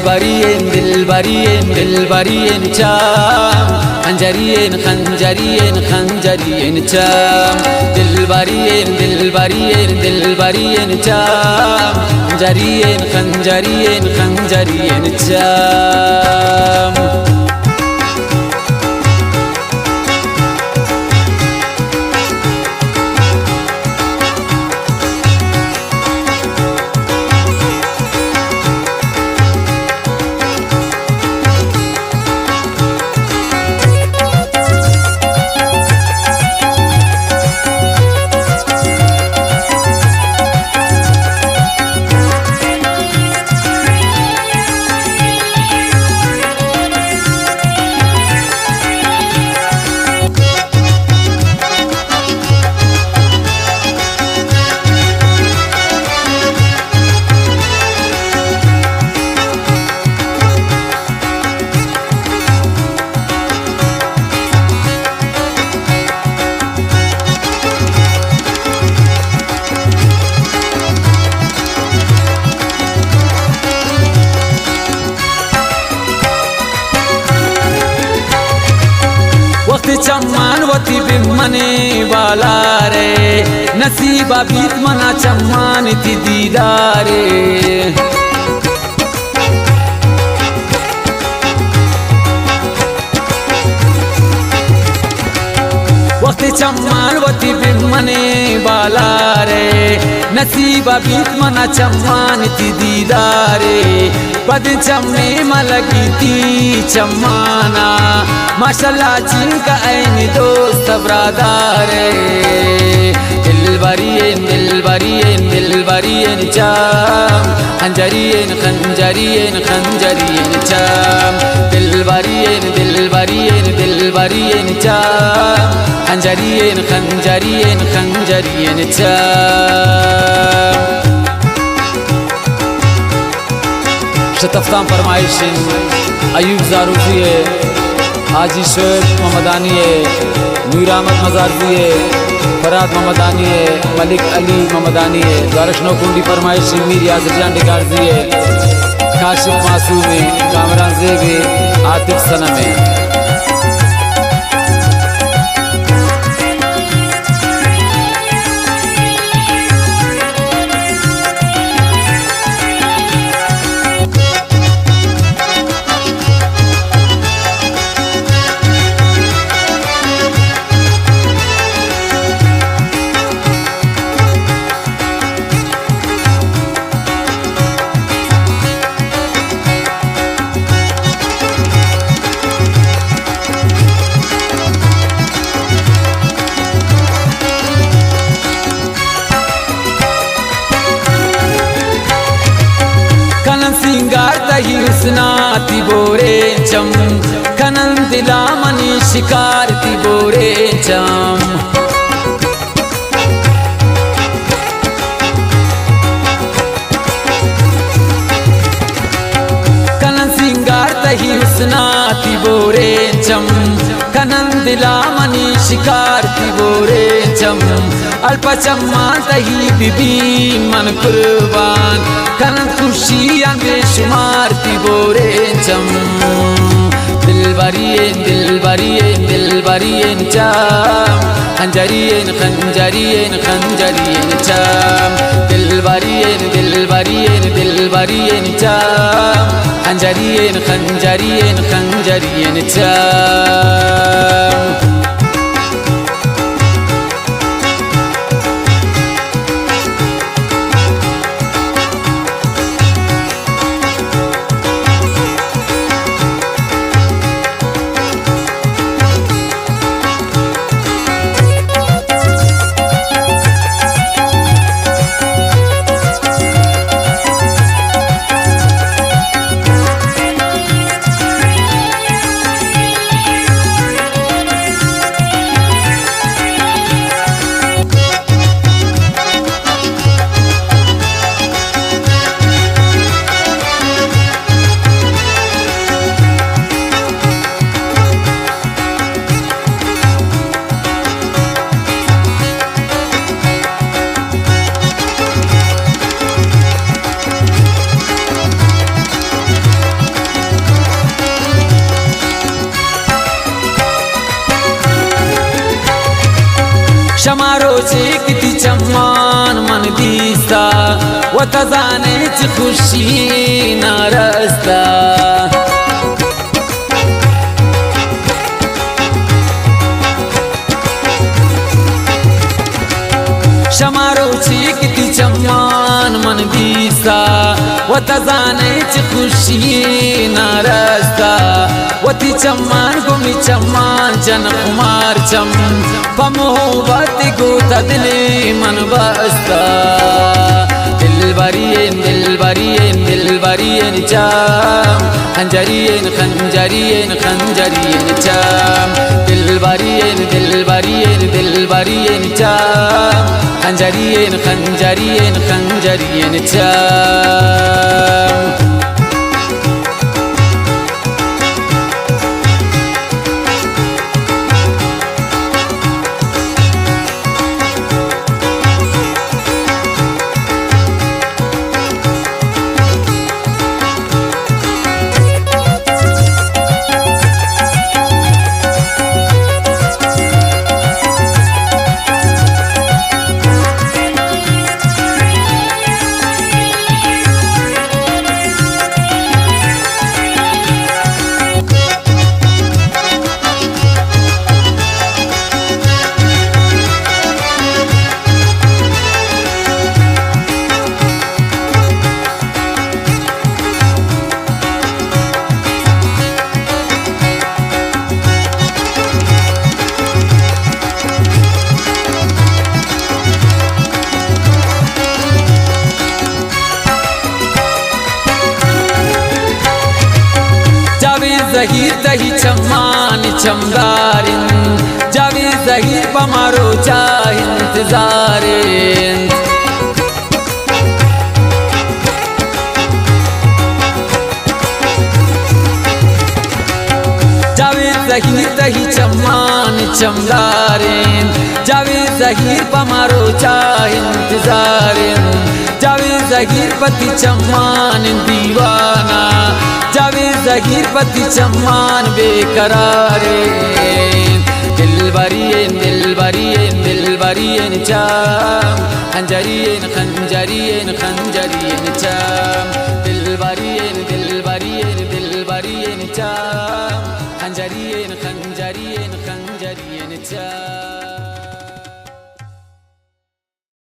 dilbariyen çam Hancariyen çam Dilbariyen çam Hancariyen çam चम्मान वती बिमने वाला रे नसीबा बीत मना चम्मान थी दीदारे वक्त चम्मान वती बिमने वाला रे नसीबा बीत मना चम्मान थी दीदारे पद चम्मे मलगी थी चम्माना माशाल्लाह जिनका ऐन दोस्त ब्रादार दिलबरिyen çam Hancariyen çam Dilbariyen çam Hancariyen çam शतफ्तां फरमाइशिन अयूब ज़ारूफ़ी है हाजी शोएब मोहम्मदानी है नूर अहमद मज़ारजी है फराद मोहम्मदानी है मलिक अली मोहम्मदानी है द्वारशनो कुंडी फरमाइशिन मीर यासिर जान डिगारजी है काशिफ मासूम है कामरान ज़ेब है आतिफ सनम है हुस्नाती बोरे चम कनन दिला मनी शिकार ती बोरे चम कनन सिंगार तही हुस्नाती बोरे चम कनन दिला मनी शिकार ती बोरे चम अल्प चम्मान तही बिबी मन कुर्बान कनन खुशियां बेशुमार थी बोरे चम दिलबरिyen çam Hancariyen çam Dilbariyen çam Hancariyen çam शमारोचे किती चम्मान मन दिसता वता जाण्याची खुशी नारसता शमारोचे किती चम्मान मन दिसता वता जाण्याची खुशी नारसता वती चम्मान गुमी चम्मान जन कुमार चम पमोहबत गोता दिले मन बसता दिल बरियन चाम खंजरियन चाम दिल बरियन चाम खंजरियन चाम ज़हीर तही चम्मान चमदारिन जावी ज़हीर पमारो चाह इंतज़ारिन जावी ज़हीर तही चम्मान चमदारिन जावी ज़हीर पमारो चाह इंतज़ारिन जावी ज़हीर पति चम्मान दीवाना जावे ज़हीर पति चम्मान बेकरारे दिल बरियन चाम खंजरियन चाम दिल बरियन चाम खंजरियन चाम